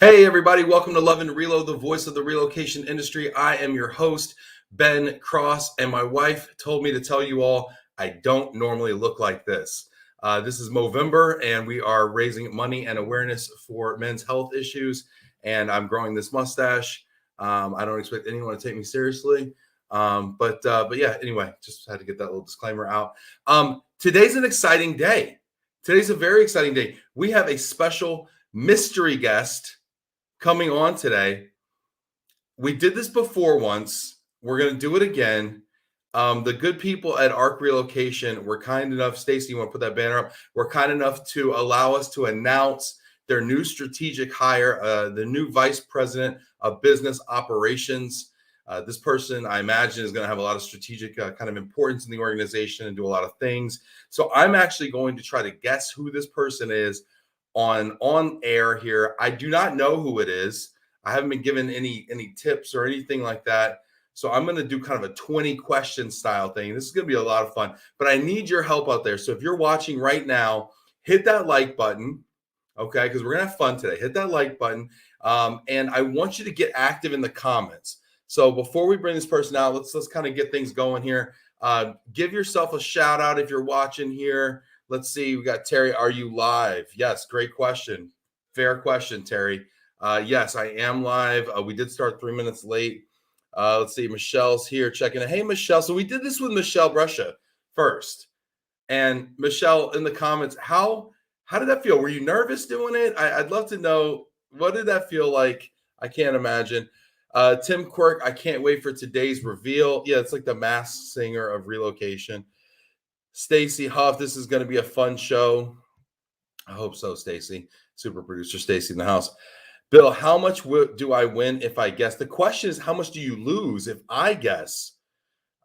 Hey, everybody, welcome to Love and Reload, the voice of the relocation industry. I am your host, Ben Cross, and my wife told me to tell you all I don't normally look like this. This is Movember, and we are raising money and awareness for men's health issues, and I'm growing this mustache. I don't expect anyone to take me seriously, but yeah, anyway, just had to get that little disclaimer out. Today's an exciting day. Today's a very exciting day. We have a special mystery guest coming on today. We did this before once. We're going to do it again. The good people at ARC Relocation were kind enough, Stacy, you want to put that banner up? Were kind enough to allow us to announce their new strategic hire, the new vice president of business operations. This person, I imagine, is going to have a lot of strategic kind of importance in the organization and do a lot of things. So I'm actually going to try to guess who this person is on air here. I do not know who it is. I haven't been given any tips or anything like that. So I'm going to do kind of a 20 question style thing. This is going to be a lot of fun, but I need your help out there. So if you're watching right now, hit that like button, okay? Because we're going to have fun today. Hit that like button. And I want you to get active in the comments. So before we bring this person out, let's kind of get things going here. Give yourself a shout out if you're watching here. Let's see. We got Terry. Are you live? Yes. Great question. Fair question, Terry. Yes, I am live. We did start 3 minutes late. Let's see. Michelle's here checking in. Hey, Michelle. So we did this with Michelle Brescia first. And Michelle, in the comments, how did that feel? Were you nervous doing it? I'd love to know. What did that feel like? I can't imagine. Tim Quirk, I can't wait for today's reveal. Yeah, it's like the Masked Singer of relocation. Stacy Huff, this is going to be a fun show. I hope so, Stacy. Super producer Stacy in the house. Bill, how much do I win if I guess? The question is, how much do you lose if I guess?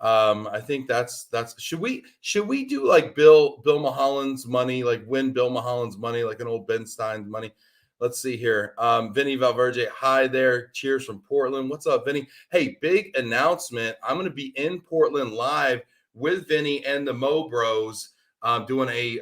I think that's should we do like Bill Mulholland's money, like win Bill Mulholland's money, like an old Ben Stein's money? Let's see here. Vinny Valverde, hi there. Cheers from Portland. What's up, Vinny? Hey, big announcement. I'm going to be in Portland live with Vinny and the Mo Bros, doing a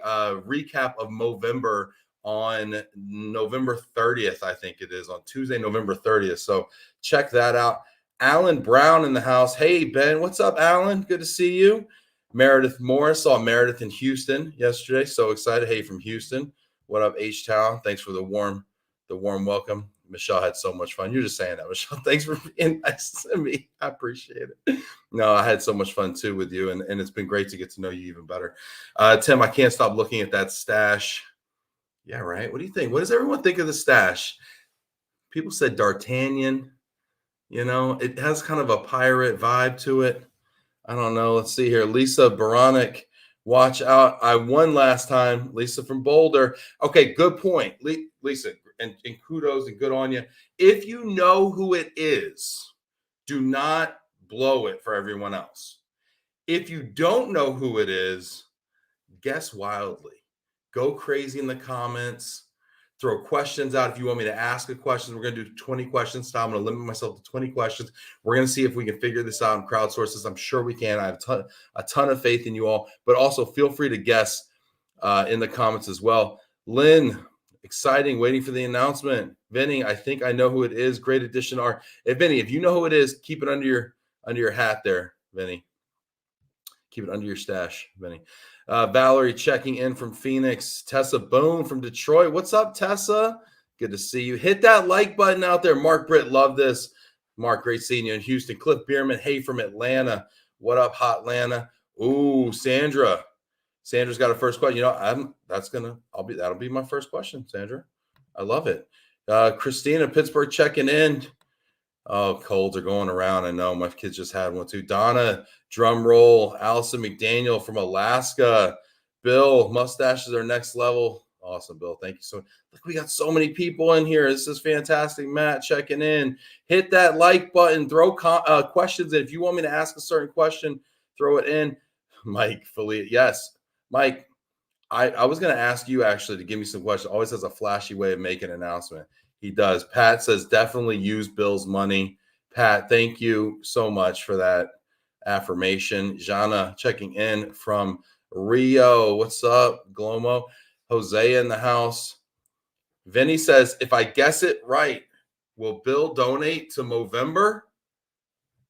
recap of Movember on November 30th, I think it is, on Tuesday, November 30th. So check that out. Alan Brown in the house. Hey, Ben. What's up, Alan? Good to see you. Meredith Morris. Saw Meredith in Houston yesterday. So excited. Hey, from Houston. What up, H-Town? Thanks for the warm welcome. Michelle had so much fun. You're just saying that, Michelle. Thanks for being nice to me. I appreciate it. No, I had so much fun too with you, and it's been great to get to know you even better. Tim, I can't stop looking at that stash. Yeah, right. What do you think? What does everyone think of the stash? People said D'Artagnan. You know, it has kind of a pirate vibe to it. I don't know. Let's see here. Lisa Baronic, watch out. I won last time. Lisa from Boulder. Okay, good point. Lisa, and kudos and good on you. If you know who it is, do not blow it for everyone else. If you don't know who it is, guess wildly. Go crazy in the comments. Throw questions out. If you want me to ask a question, we're going to do 20 questions. I'm going to limit myself to 20 questions. We're going to see if we can figure this out and crowdsource this. I'm sure we can. I have a ton of faith in you all, but also feel free to guess in the comments as well. Lynn, exciting, waiting for the announcement. Vinny, I think I know who it is. Great addition. Vinny, if you know who it is, keep it under your hat there, Vinny. Keep it under your stash, Vinny. Valerie checking in from Phoenix. Tessa Boone from Detroit. What's up, Tessa? Good to see you. Hit that like button out there. Mark Britt, love this. Mark, great seeing you in Houston. Cliff Bierman, hey, from Atlanta. What up, Hot Atlanta? Ooh, Sandra. Sandra's got a first question. You know, that'll be my first question, Sandra. I love it. Christina, Pittsburgh, checking in. Oh, colds are going around. I know my kids just had one too. Donna, drum roll. Allison McDaniel from Alaska. Bill, mustaches are next level. Awesome, Bill. Thank you so much. Look, we got so many people in here. This is fantastic. Matt checking in. Hit that like button. Throw questions in. If you want me to ask a certain question, throw it in. Mike, Philippe. Yes, Mike. I was going to ask you actually to give me some questions. Always has a flashy way of making an announcement. He does. Pat says definitely use Bill's money. Pat, thank you so much for that affirmation. Jana checking in from Rio. What's up, Glomo? Jose in the house. Vinny says, if I guess it right, will Bill donate to Movember?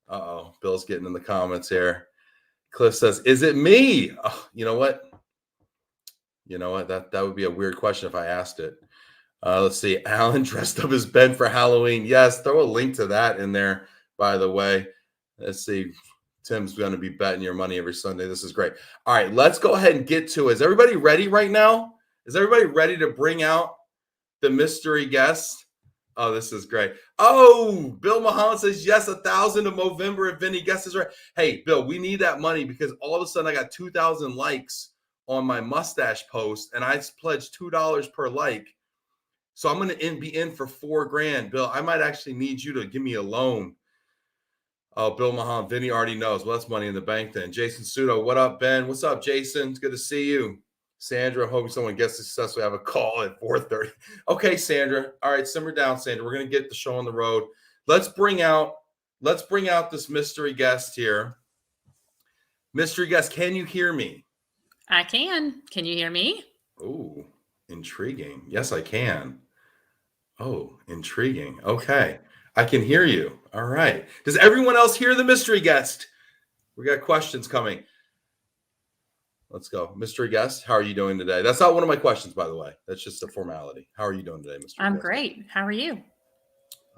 Uh-oh, Bill's getting in the comments here. Cliff says, is it me? Oh, you know what? That would be a weird question if I asked it. Let's see. Alan dressed up as Ben for Halloween. Yes, throw a link to that in there, by the way. Let's see. Tim's going to be betting your money every Sunday. This is great. All right, let's go ahead and get to it. Is everybody ready right now? Is everybody ready to bring out the mystery guest? Oh, this is great. Oh, Bill Muhammad says, yes, 1,000 to Movember if Vinny guesses right. Hey, Bill, we need that money because all of a sudden I got 2,000 likes on my mustache post, and I pledged $2 per like. So I'm going to be in for $4,000. Bill, I might actually need you to give me a loan. Oh, Bill Mahan, Vinny already knows. Well, that's money in the bank then. Jason Sudo, what up, Ben? What's up, Jason? It's good to see you. Sandra, hoping someone gets successfully. Have a call at 4:30. Okay, Sandra. All right, simmer down, Sandra. We're going to get the show on the road. Let's bring out this mystery guest here. Mystery guest, can you hear me? I can. Can you hear me? Oh, intriguing. Yes, I can. Oh, intriguing. Okay. I can hear you. All right. Does everyone else hear the mystery guest? We got questions coming. Let's go. Mystery guest, how are you doing today? That's not one of my questions, by the way. That's just a formality. How are you doing today, Mr. I'm guest? great. How are you?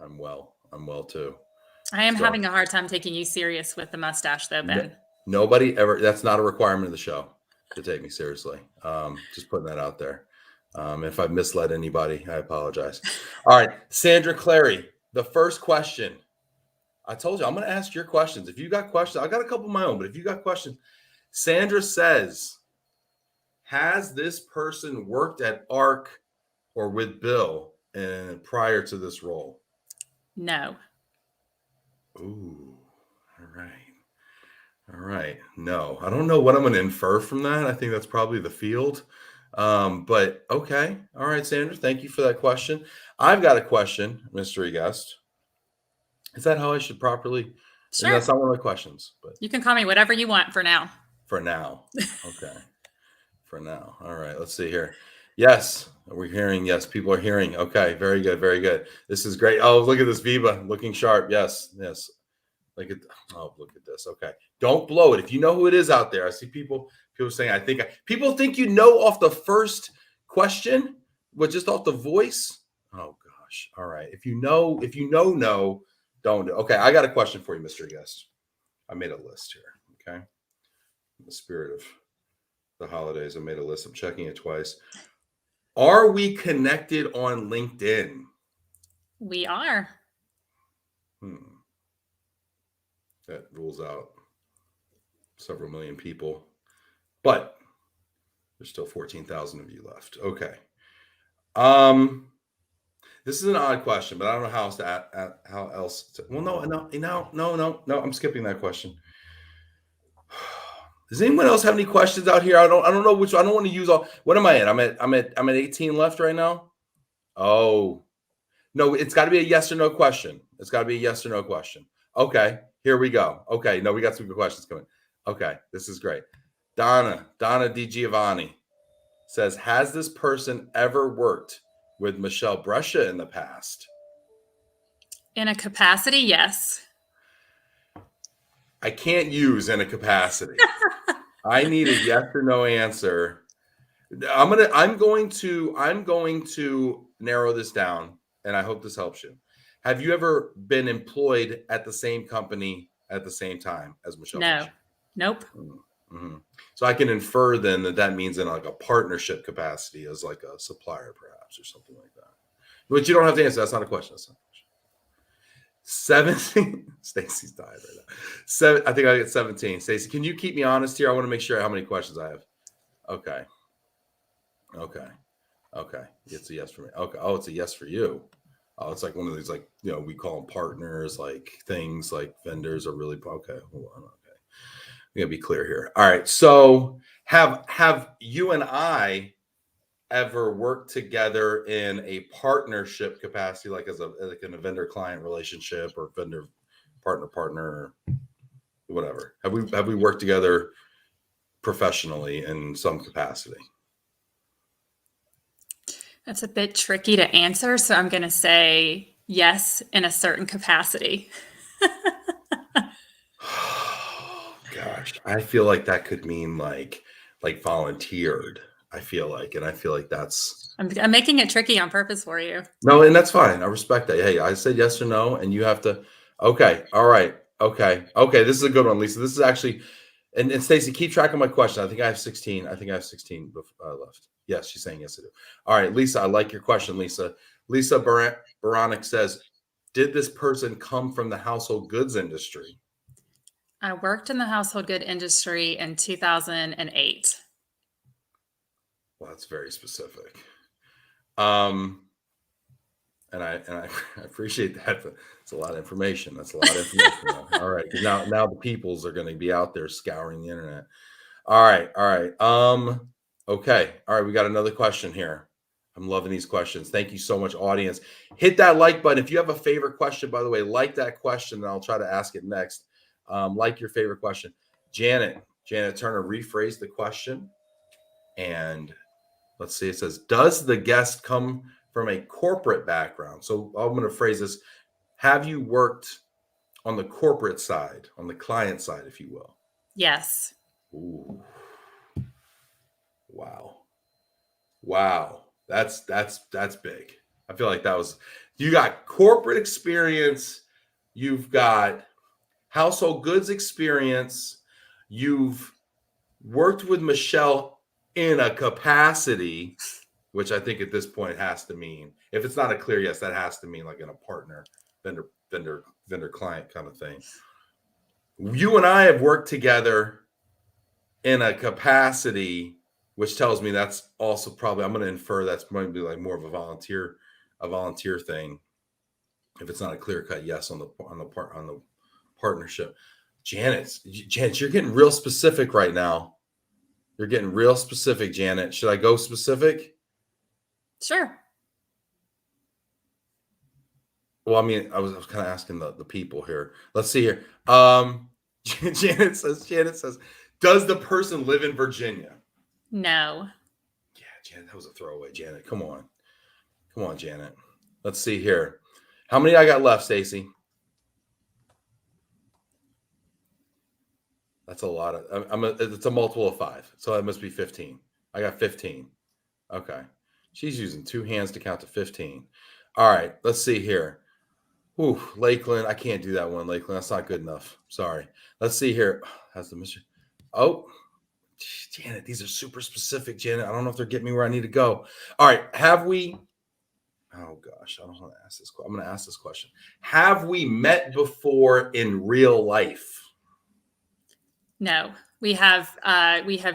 I'm well. I'm well, too. I am having a hard time taking you serious with the mustache, though, Ben. Nobody ever, that's not a requirement of the show to take me seriously. Just putting that out there. If I've misled anybody, I apologize. All right, Sandra Clary, the first question. I told you, I'm going to ask your questions. If you got questions, I got a couple of my own, but if you got questions, Sandra says, has this person worked at ARC or with Bill prior to this role? No. Ooh, all right. All right. No, I don't know what I'm going to infer from that. I think that's probably the field. But okay. All right, Sandra, thank you for that question. I've got a question, mystery guest. Is that how I should properly? Sure. That's not one of my questions, but you can call me whatever you want for now. For now. Okay. For now. All right. Let's see here. Yes. We're hearing. Yes. People are hearing. Okay. Very good. Very good. This is great. Oh, look at this Viva looking sharp. Yes. Yes. Look at this. Okay. Don't blow it. If you know who it is out there, I see people saying, people think you know off the first question, but just off the voice. Oh gosh. All right. If you know, no, don't do. Okay. I got a question for you, Mr. Guest. I made a list here. Okay. In the spirit of the holidays, I made a list. I'm checking it twice. Are we connected on LinkedIn? We are. That rules out several million people, but there's still 14,000 of you left. Okay. This is an odd question, but I don't know how else to. Well, no. I'm skipping that question. Does anyone else have any questions out here? I don't know which. I don't want to use all. What am I at? I'm at 18 left right now. Oh, no, it's got to be a yes or no question. It's got to be a yes or no question. Okay, here we go. Okay, no, we got some good questions coming. Okay, this is great. Donna DiGiovanni says, has this person ever worked with Michelle Brescia in the past? In a capacity, yes. I can't use in a capacity. I need a yes or no answer. I'm going to narrow this down, and I hope this helps you. Have you ever been employed at the same company at the same time as Michelle? No. Nope. Mm-hmm. So I can infer then that means in like a partnership capacity as like a supplier, perhaps, or something like that. But you don't have to answer. That's not a question. 17. Stacy's died right now. I think I get 17. Stacy, can you keep me honest here? I want to make sure how many questions I have. Okay. It's a yes for me. Okay. Oh, it's a yes for you. Oh, it's like one of these, like, we call them partners, like things like vendors are really okay. Hold on. Okay. We gotta be clear here. All right. So have you and I ever worked together in a partnership capacity, like in a vendor client relationship or vendor partner or whatever? Have we worked together professionally in some capacity? That's a bit tricky to answer, so I'm going to say yes in a certain capacity. Gosh, I feel like that could mean like volunteered. I feel like that's I'm making it tricky on purpose for you. no, and that's fine. I respect that. Hey, I said yes or no, and you have to. Okay, all right, okay. This is a good one, Lisa. This is actually, and Stacy, keep track of my question. I think I have 16. I think I have 16 left. Yes, she's saying yes, I do. All right, Lisa, I like your question, Lisa. Lisa Baronic says, did this person come from the household goods industry? I worked in the household good industry in 2008. Well, that's very specific. And I appreciate that. But it's a lot of information. That's a lot of information. All right, now the peoples are going to be out there scouring the internet. All right. Okay. All right, we got another question here. I'm loving these questions. Thank you so much, audience. Hit that like button if you have a favorite question. By the way, like that question, and I'll try to ask it next. Like your favorite question, Janet Turner. Rephrase the question, and let's see. It says, "Does the guest come from a corporate background?" So I'm going to phrase this: have you worked on the corporate side, on the client side, if you will? Yes. Ooh. Wow. That's big. I feel like you got corporate experience, you've got household goods experience, you've worked with Michelle in a capacity, which I think at this point has to mean, if it's not a clear yes, that has to mean like in a partner, vendor client kind of thing. You and I have worked together in a capacity, which tells me that's also probably, I'm going to infer that's maybe like more of a volunteer thing. If it's not a clear cut yes on the partnership. Janet, you're getting real specific right now. You're getting real specific, Janet. Should I go specific? Sure. Well, I mean, I was kind of asking the people here. Let's see here. Janet says, does the person live in Virginia? No. Yeah, Janet, that was a throwaway. Janet, come on, Janet. Let's see here. How many I got left, Stacy? That's a lot of. It's a multiple of 5, so that must be 15. I got 15. Okay, she's using 2 hands to count to 15. All right, let's see here. Ooh, Lakeland, I can't do that one, Lakeland. That's not good enough. Sorry. Let's see here. How's the mission? Oh, Janet, these are super specific, Janet. I don't know if they're getting me where I need to go. All right, have we? Oh gosh, I don't want to ask this. I'm going to ask this question. Have we met before in real life? No. We have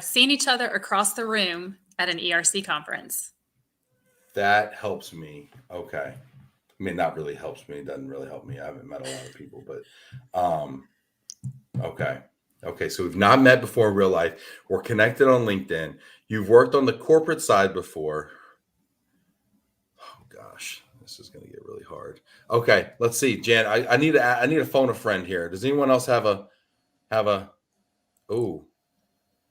seen each other across the room at an ERC conference. That helps me. Okay. I mean, not really helps me. It doesn't really help me. I haven't met a lot of people, but okay. So we've not met before in real life. We're connected on LinkedIn. You've worked on the corporate side before. Oh gosh, this is going to get really hard. Okay, let's see, Jan. I need to phone a friend here. Does anyone else have a? Oh,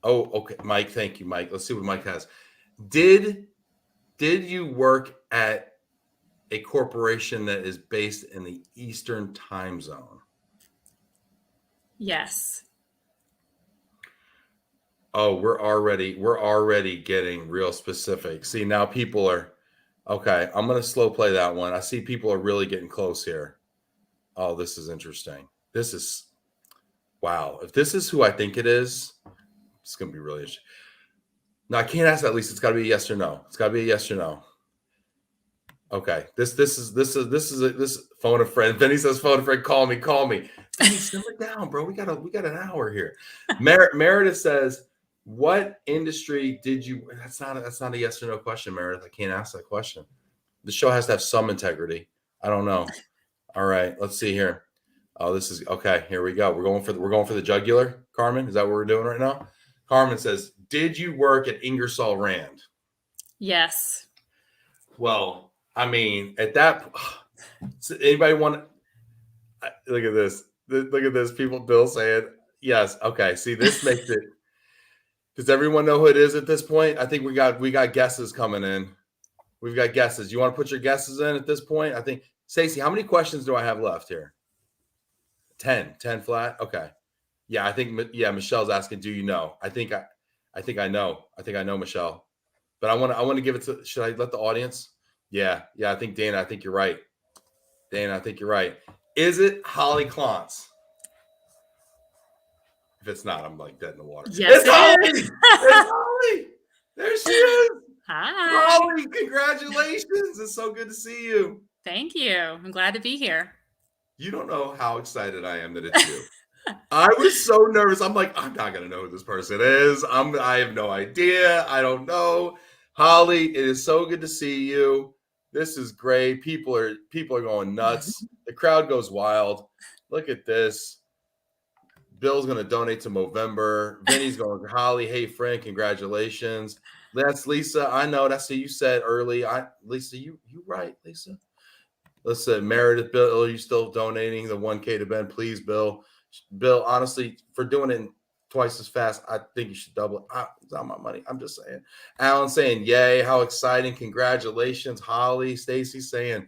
okay, Mike. Thank you, Mike. Let's see what Mike has. Did you work at a corporation that is based in the Eastern time zone? Yes. Oh, we're already getting real specific. See, now people are okay. I'm going to slow play that one. I see people are really getting close here. Oh, this is interesting. This is wow. If this is who I think it is, it's going to be really interesting. No, I can't ask that. At least it's got to be a yes or no. It's got to be a yes or no. Okay, this phone a friend. Benny says phone a friend. Call me. Benny, simmer down, bro. We got an hour here. Meredith says, what industry did you? That's not a yes or no question, Meredith. I can't ask that question. The show has to have some integrity. I don't know. All right, let's see here. Oh, this is okay. Here we go. We're going for the jugular. Carmen, is that what we're doing right now? Carmen says, did you work at Ingersoll Rand? Yes. Well, I mean, at that, anybody want to look at this? Look at this. People, Bill saying yes. Okay. See, this makes it. Does everyone know who it is at this point? I think we got guesses coming in. We've got guesses. You want to put your guesses in at this point? I think, Stacey, how many questions do I have left here? 10 flat. Okay. Yeah, I think Michelle's asking, do you know? I think I know. I think I know, Michelle. But I want to give it to, should I let the audience? Yeah, I think Dana, I think you're right. Dana, I think you're right. Is it Holly Klontz? If it's not, I'm like dead in the water. Yes, it's Holly. It's Holly. There she is. Hi. Holly, congratulations. It's so good to see you. Thank you. I'm glad to be here. You don't know how excited I am that it's you. I was so nervous. I'm like, I'm not going to know who this person is. I have no idea. I don't know. Holly, it is so good to see you. This is great. People are going nuts. The crowd goes wild. Look at this. Bill's going to donate to Movember. Vinny's going, Holly, hey, friend, congratulations. That's Lisa. I know. That's what you said early. Lisa, you right, Lisa. Listen, Meredith, Bill, are you still donating the 1K to Ben? Please, Bill. Bill, honestly, for doing it twice as fast, I think you should double it. It's not my money. I'm just saying. Alan saying, yay, how exciting. Congratulations. Holly, Stacy saying,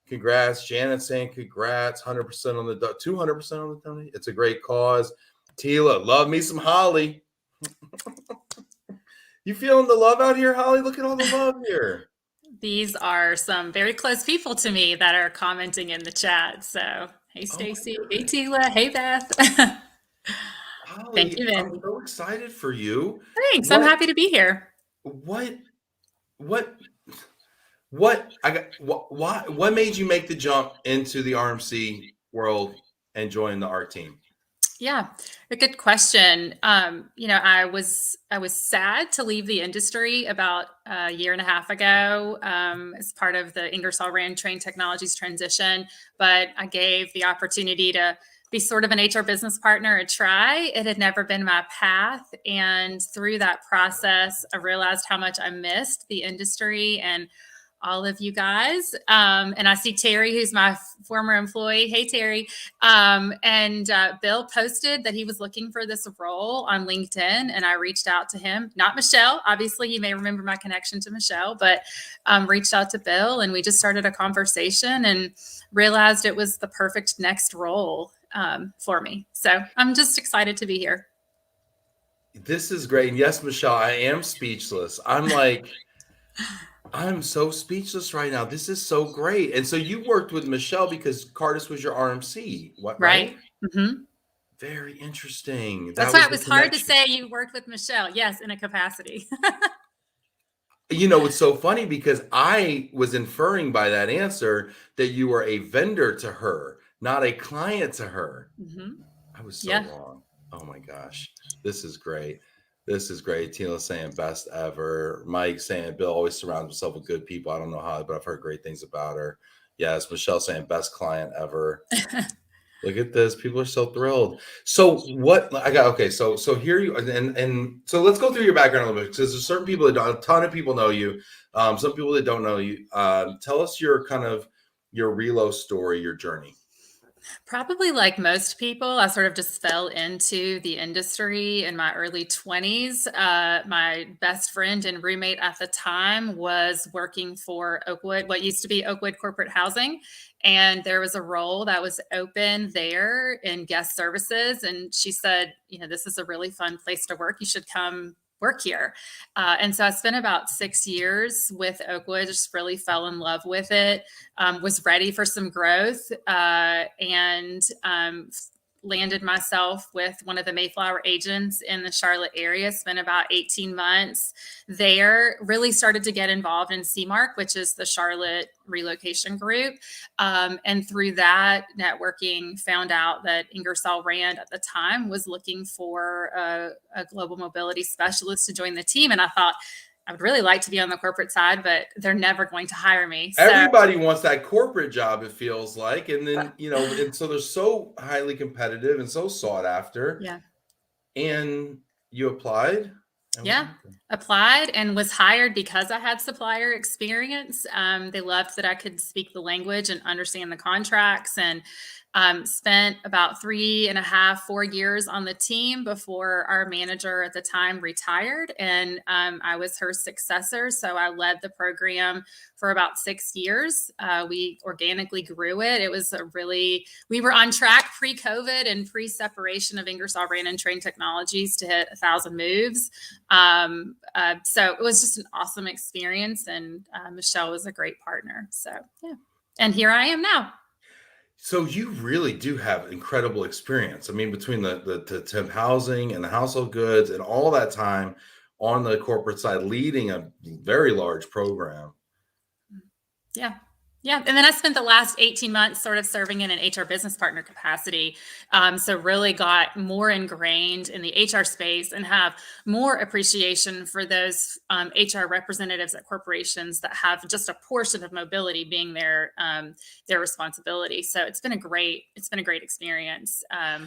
congrats. Janet saying, congrats. 100% on the 200% on the donate. It's a great cause. Tila, love me some Holly. You feeling the love out here, Holly? Look at all the love here. These are some very close people to me that are commenting in the chat. So, hey, Stacy. Hey, Tila. Hey, Beth. Holly, Thank you, Ben. I'm so excited for you. Thanks. I'm happy to be here. What made you make the jump into the RMC world and join the ARC team? Yeah, a good question. I was sad to leave the industry about a year and a half ago as part of the Ingersoll Rand Train Technologies transition, but I gave the opportunity to be sort of an HR business partner a try. It had never been my path, and through that process, I realized how much I missed the industry and all of you guys. And I see Terry, who's my former employee. Hey, Terry. Bill posted that he was looking for this role on LinkedIn, and I reached out to him, not Michelle. Obviously, you may remember my connection to Michelle, but reached out to Bill, and we just started a conversation and realized it was the perfect next role for me. So I'm just excited to be here. This is great. And yes, Michelle, I am speechless. I'm like... I'm so speechless right now. This is so great. And so you worked with Michelle because Cardis was your RMC, right? Mm-hmm. Very interesting. That's why it was hard to say you worked with Michelle. Yes, in a capacity. It's so funny because I was inferring by that answer that you were a vendor to her, not a client to her. Mm-hmm. I was so wrong. Oh my gosh. This is great. This is great. Tina saying best ever. Mike saying Bill always surrounds himself with good people. I don't know how, but I've heard great things about her. Yes, Michelle saying best client ever. Look at this. People are so thrilled. So so here you and so let's go through your background a little bit, because there's certain people that don't, a ton of people know you. Some people that don't know you. Tell us your relo story, your journey. Probably like most people, I sort of just fell into the industry in my early 20s. My best friend and roommate at the time was working for Oakwood, what used to be Oakwood Corporate Housing. And there was a role that was open there in guest services. And she said, this is a really fun place to work. You should come work here. And so I spent about 6 years with Oakwood, just really fell in love with it, was ready for some growth, and landed myself with one of the Mayflower agents in the Charlotte area, spent about 18 months there, really started to get involved in CMARC, which is the Charlotte Relocation Group. And through that networking, found out that Ingersoll Rand at the time was looking for a global mobility specialist to join the team. And I thought, I would really like to be on the corporate side, but they're never going to hire me. So, everybody wants that corporate job, it feels like. And then, and so they're so highly competitive and so sought after. Yeah. And you applied? Yeah. applied and was hired because I had supplier experience. They loved that I could speak the language and understand the contracts, and spent about 3.5, 4 years on the team before our manager at the time retired. And I was her successor. So I led the program for about 6 years. We organically grew it. It was we were on track pre-COVID and pre-separation of Ingersoll Rand and Train Technologies to hit 1,000 moves. So it was just an awesome experience. And Michelle was a great partner. So, yeah. And here I am now. So you really do have incredible experience. I mean, between the temp housing and the household goods and all that time on the corporate side, leading a very large program. Yeah. Yeah. And then I spent the last 18 months sort of serving in an HR business partner capacity. So really got more ingrained in the HR space and have more appreciation for those HR representatives at corporations that have just a portion of mobility being their responsibility. So it's been a great experience.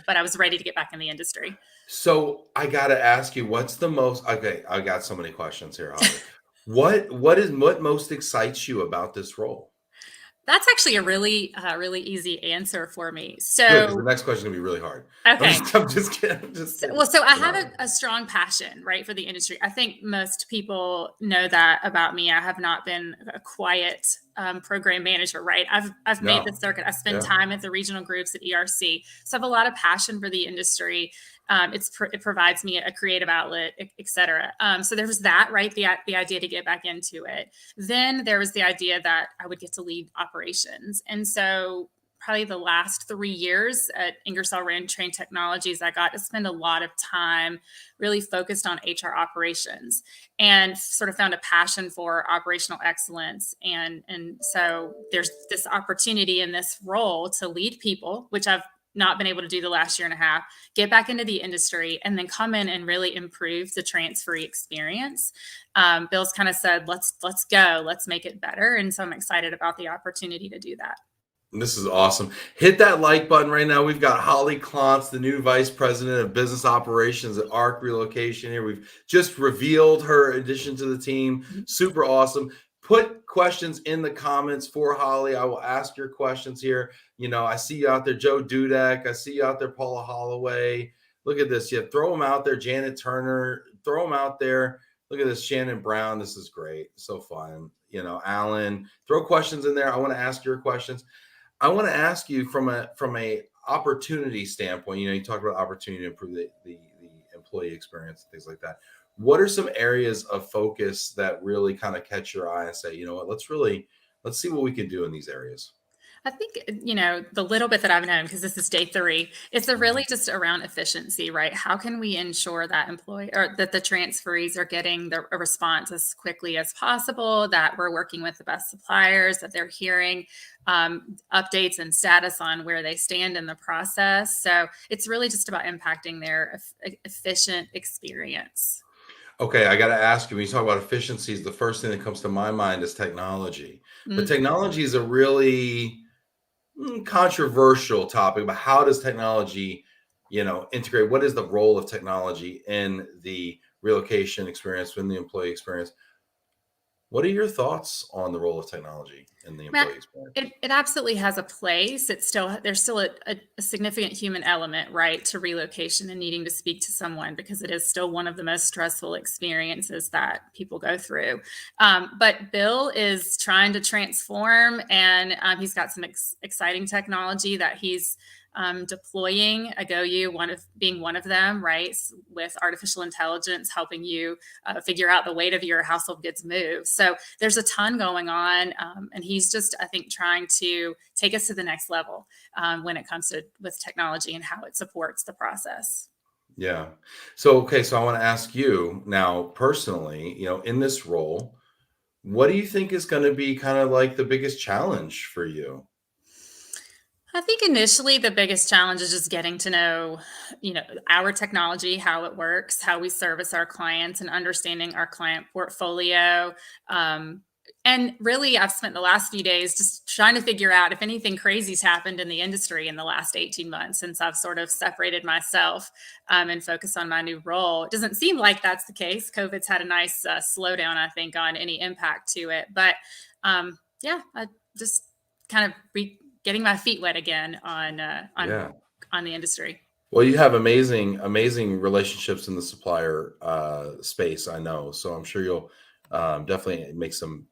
But I was ready to get back in the industry. So I got to ask you, what's the most, okay, I got so many questions here, Holly. What most excites you about this role? That's actually a really easy answer for me. Good, because So, the next question is gonna be really hard. okay. I'm just kidding. I'm just So, kidding. well, so I You have know. a strong passion, right, for the industry. I think most people know that about me. I have not been a quiet program manager, right? I've made the No. circuit. I spend Yeah. time at the regional groups at ERC, so I have a lot of passion for the industry. It provides me a creative outlet, et cetera. So there was that, right? The idea to get back into it. Then there was the idea that I would get to lead operations, and so probably the last 3 years at Ingersoll Rand Train Technologies, I got to spend a lot of time really focused on HR operations and sort of found a passion for operational excellence. And so there's this opportunity in this role to lead people, which I've not been able to do the last 1.5 years, get back into the industry, and then come in and really improve the transferee experience. Bill's kind of said, let's go, let's make it better. And so I'm excited about the opportunity to do that. This is awesome. Hit that like button right now. We've got Holly Klontz, the new Vice President of Business Operations at ARC Relocation here. We've just revealed her addition to the team. Super awesome. Put questions in the comments for Holly. I will ask your questions here. You know, I see you out there, Joe Dudek. I see you out there, Paula Holloway. Look at this. Yeah, throw them out there. Janet Turner, throw them out there. Look at this, Shannon Brown. This is great. So fun. You know, Alan, throw questions in there. I want to ask your questions. I want to ask you from a opportunity standpoint. You know, you talked about opportunity to improve the employee experience and things like that. What are some areas of focus that really kind of catch your eye and say, you know what, let's see what we can do in these areas? I think, the little bit that I've known, because this is day 3, it's really just around efficiency, right? How can we ensure that that the transferees are getting a response as quickly as possible, that we're working with the best suppliers, that they're hearing updates and status on where they stand in the process. So it's really just about impacting their efficient experience. Okay, I got to ask you, when you talk about efficiencies, the first thing that comes to my mind is technology. But Mhm. technology is a really controversial topic. But how does technology, integrate? What is the role of technology in the relocation experience, in the employee experience? What are your thoughts on the role of technology in the Matt, employee experience? it absolutely has a place. There's still a significant human element, right, to relocation and needing to speak to someone, because it is still one of the most stressful experiences that people go through. But Bill is trying to transform, and he's got some exciting technology that he's deploying. Being one of them, right, with artificial intelligence helping you figure out the weight of your household goods move. So there's a ton going on, and he's just, I think, trying to take us to the next level when it comes to with technology and how it supports the process. Yeah. So, okay. So I want to ask you now personally, in this role, what do you think is going to be kind of like the biggest challenge for you? I think initially the biggest challenge is just getting to know, our technology, how it works, how we service our clients, and understanding our client portfolio. And really, I've spent the last few days just trying to figure out if anything crazy's happened in the industry in the last 18 months since I've sort of separated myself and focused on my new role. It doesn't seem like that's the case. COVID's had a nice slowdown, I think, on any impact to it. But yeah, I just kind of getting my feet wet again on the industry. Well, you have amazing relationships in the supplier space, I know. So I'm sure you'll definitely make some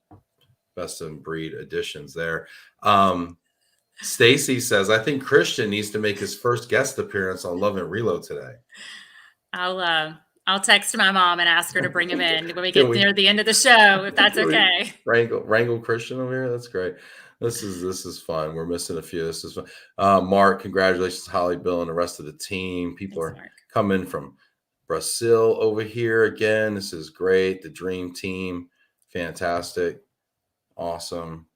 best in breed additions there. Stacy says, I think Christian needs to make his first guest appearance on Love and Reload today. I'll text my mom and ask her to bring him in when we get near the end of the show, if that's okay. Wrangle Christian over here. That's great. This is fun. We're missing a few. This is fun. Mark, congratulations, Holly, Bill, and the rest of the team. People are coming from Brazil over here again. This is great. The dream team. Fantastic. Awesome.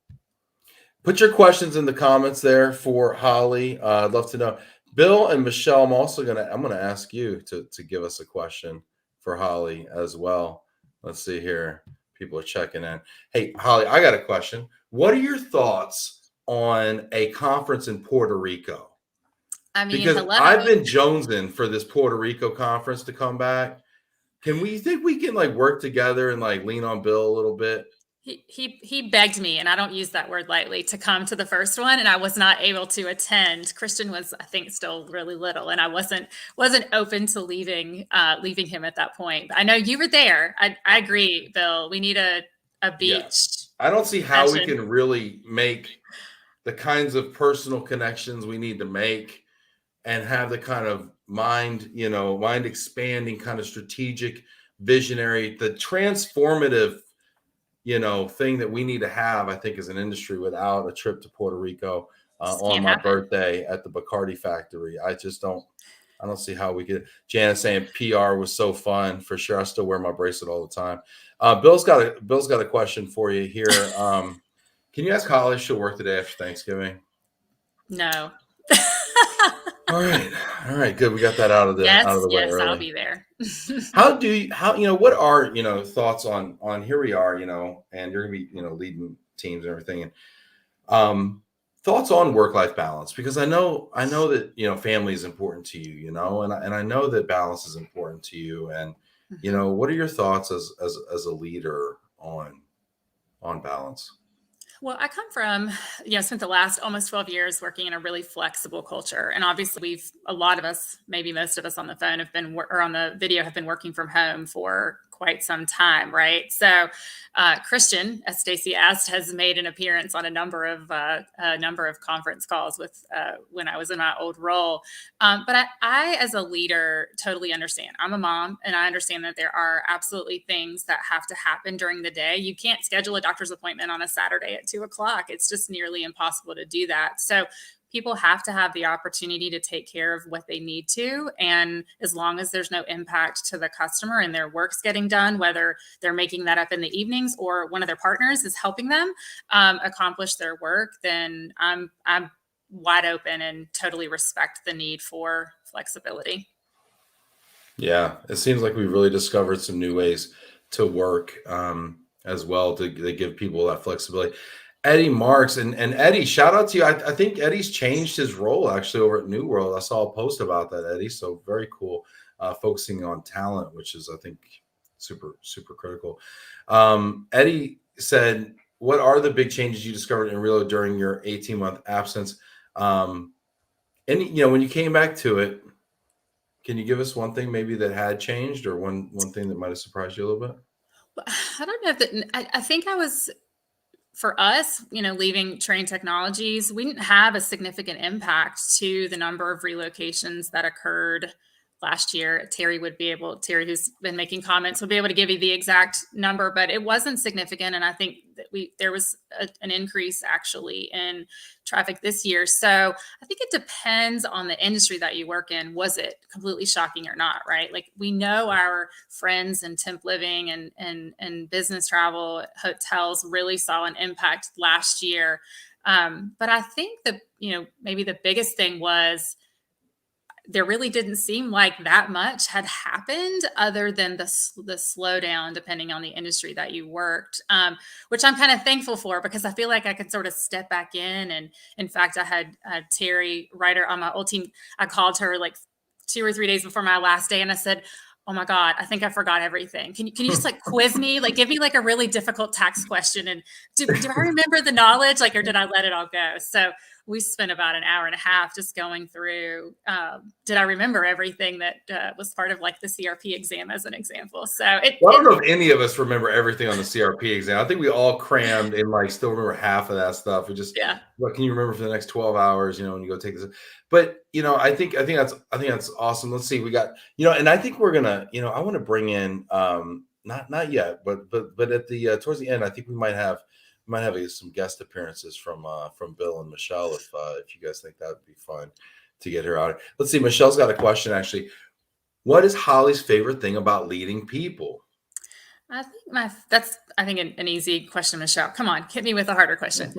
Put your questions in the comments there for Holly. I'd love to know. Bill and Michelle, I'm gonna ask you to give us a question for Holly as well. Let's see here. People are checking in. Hey, Holly, I got a question. What are your thoughts on a conference in Puerto Rico? I mean, because I've been jonesing for this Puerto Rico conference to come back. Can we think we can like work together and like lean on Bill a little bit? He begged me, and I don't use that word lightly, to come to the first one, and I was not able to attend. Christian was, I think, still really little, and I wasn't open to leaving him at that point. But I know you were there. I agree, Bill. We need a beach. Yeah. I don't see how we can really make the kinds of personal connections we need to make and have the kind of mind expanding, kind of strategic, visionary, the transformative thing that we need to have, I think, as an industry without a trip to Puerto Rico on my birthday at the Bacardi factory. I don't see how we could. Janice saying PR was so fun for sure. I still wear my bracelet all the time. Bill's got a question for you here. Can you ask Holly if she'll work today after Thanksgiving? No. All right, good. We got that out of the way early. Yes, I'll be there. What are thoughts on here we are, and you're gonna be leading teams and everything, and thoughts on work-life balance, because I know that family is important to you, and I know that balance is important to you, and what are your thoughts as a leader on balance? Well, I come from, spent the last almost 12 years working in a really flexible culture. And obviously a lot of us, maybe most of us on the phone or on the video have been working from home for quite some time, right? So Christian, as Stacy asked, has made an appearance on a number of conference calls with when I was in my old role. But I, as a leader, totally understand. I'm a mom, and I understand that there are absolutely things that have to happen during the day. You can't schedule a doctor's appointment on a Saturday at 2:00. It's just nearly impossible to do that. So people have to have the opportunity to take care of what they need to. And as long as there's no impact to the customer and their work's getting done, whether they're making that up in the evenings or one of their partners is helping them accomplish their work, then I'm wide open and totally respect the need for flexibility. Yeah, it seems like we've really discovered some new ways to work as well to give people that flexibility. Eddie Marks and Eddie, shout out to you. I think Eddie's changed his role actually over at New World. I saw a post about that, Eddie. So very cool. Focusing on talent, which is, I think, super, super critical. Eddie said, what are the big changes you discovered in Reload during your 18-month absence? And when you came back to it, can you give us one thing maybe that had changed, or one thing that might have surprised you a little bit? I don't know if I think I was, for us, leaving Train Technologies, we didn't have a significant impact to the number of relocations that occurred last year. Terry, who's been making comments, would be able to give you the exact number, but it wasn't significant. And I think that there was an increase actually in traffic this year. So I think it depends on the industry that you work in. Was it completely shocking or not, right? Like, we know our friends in temp living and business travel, hotels really saw an impact last year. But I think that, maybe the biggest thing was there really didn't seem like that much had happened other than the slowdown depending on the industry that you worked, which I'm kind of thankful for because I feel like I could sort of step back in. And in fact, I had Terry Ryder on my old team. I called her like 2 or 3 days before my last day and I said, oh my God, I think I forgot everything. Can you just like quiz me? Like give me like a really difficult tax question. And do I remember the knowledge? Like, or did I let it all go? So we spent about an hour and a half just going through, did I remember everything that was part of like the CRP exam as an example? So I don't know if any of us remember everything on the CRP exam. I think we all crammed and like still remember half of that stuff. We just, what can you remember for the next 12 hours, when you go take this, but I think that's awesome. Let's see, we got, and I think we're gonna, I want to bring in, not yet, but at the, towards the end, I think we might have some guest appearances from Bill and Michelle if you guys think that would be fun to get her out. Let's see. Michelle's got a question actually. What is Holly's favorite thing about leading people? I think that's an easy question, Michelle. Come on, hit me with a harder question.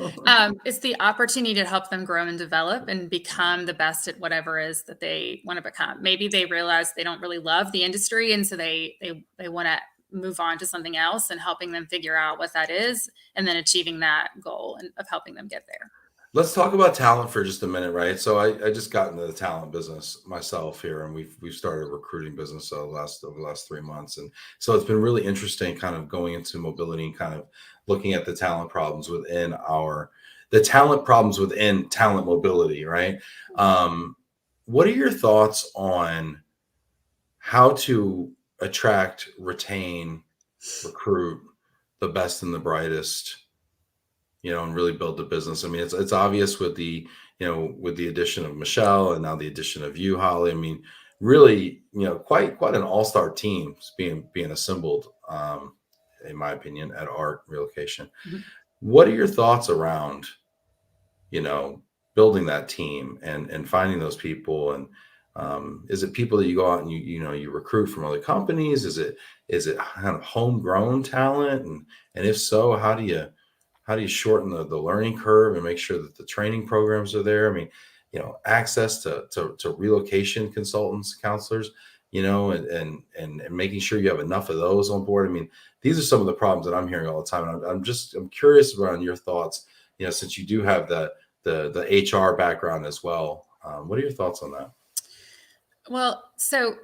It's the opportunity to help them grow and develop and become the best at whatever it is that they want to become. Maybe they realize they don't really love the industry, and so they want to move on to something else, and helping them figure out what that is, and then achieving that goal and of helping them get there. Let's talk about talent for just a minute, right? So I just got into the talent business myself here, and we've started a recruiting business over the last 3 months, and so it's been really interesting, kind of going into mobility and kind of looking at the talent problems within talent mobility, right? What are your thoughts on how to attract, retain, recruit the best and the brightest? And really build the business. I mean, it's obvious with the, with the addition of Michelle and now the addition of you, Holly. I mean, really, quite an all-star team being assembled, in my opinion, at ARC Relocation. Mm-hmm. What are your thoughts around, building that team and finding those people? And is it people that you go out and you recruit from other companies? Is it kind of homegrown talent? And if so, how do you shorten the learning curve and make sure that the training programs are there? I mean, access to relocation consultants, counselors, and making sure you have enough of those on board. I mean, these are some of the problems that I'm hearing all the time. And I'm curious around your thoughts, since you do have the HR background as well. What are your thoughts on that? Well, so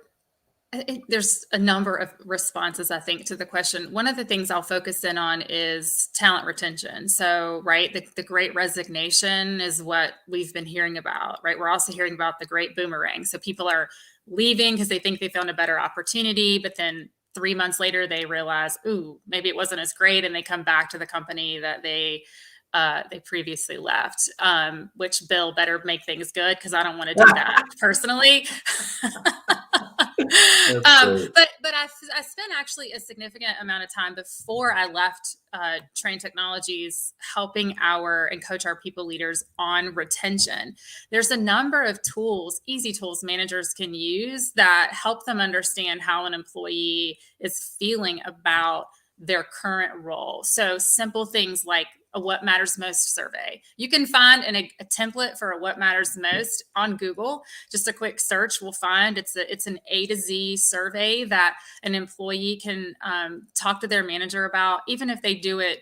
there's a number of responses, I think, to the question. One of the things I'll focus in on is talent retention. So, right, the great resignation is what we've been hearing about, right? We're also hearing about the great boomerang. So people are leaving because they think they found a better opportunity, but then 3 months later, they realize, ooh, maybe it wasn't as great. And they come back to the company that they previously left, which Bill better make things good because I don't want to do that personally. But I spent actually a significant amount of time before I left Train Technologies helping and coach our people leaders on retention. There's a number of tools, easy tools managers can use that help them understand how an employee is feeling about their current role. So simple things like a what matters most survey. You can find a template for a what matters most on Google. Just a quick search will find it's an A to Z survey that an employee can talk to their manager about. Even if they do it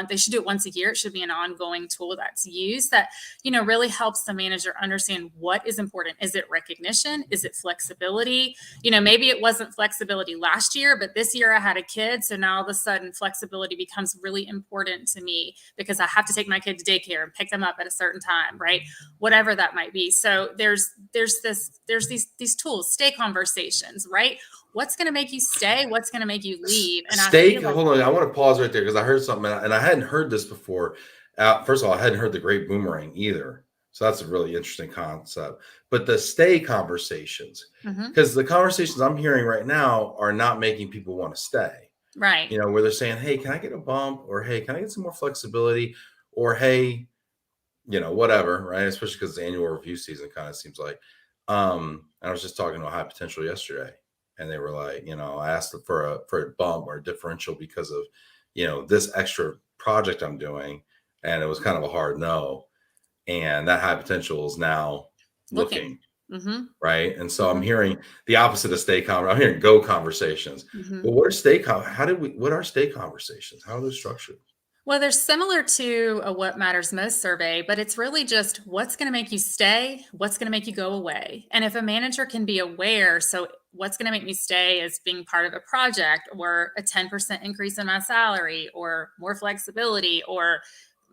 they should do it once a year. It should be an ongoing tool that's used that really helps the manager understand what is important. Is it recognition? Is it flexibility? Maybe it wasn't flexibility last year, but this year I had a kid, so now all of a sudden flexibility becomes really important to me because I have to take my kid to daycare and pick them up at a certain time, right? Whatever that might be. So there's these tools, stay conversations, right? What's going to make you stay? What's going to make you leave? And hold on. I want to pause right there because I heard something and I hadn't heard this before. First of all, I hadn't heard the great boomerang either. So that's a really interesting concept. But the stay conversations, because the conversations I'm hearing right now are not making people want to stay. Right. Where they're saying, hey, can I get a bump? Or, hey, can I get some more flexibility? Or, hey, whatever, right? Especially because it's annual review season kind of seems like. I was just talking to a high potential yesterday. And they were like, I asked them for a bump or a differential because of, this extra project I'm doing. And it was kind of a hard no. And that high potential is now looking Mm-hmm. right? And so I'm Mm-hmm. hearing the opposite of I'm hearing go conversations. Mm-hmm. But what are stay conversations? How are those structured? Well, they're similar to a What Matters Most survey, but it's really just what's going to make you stay, what's going to make you go away. And if a manager can be aware, so what's going to make me stay is being part of a project or a 10% increase in my salary or more flexibility or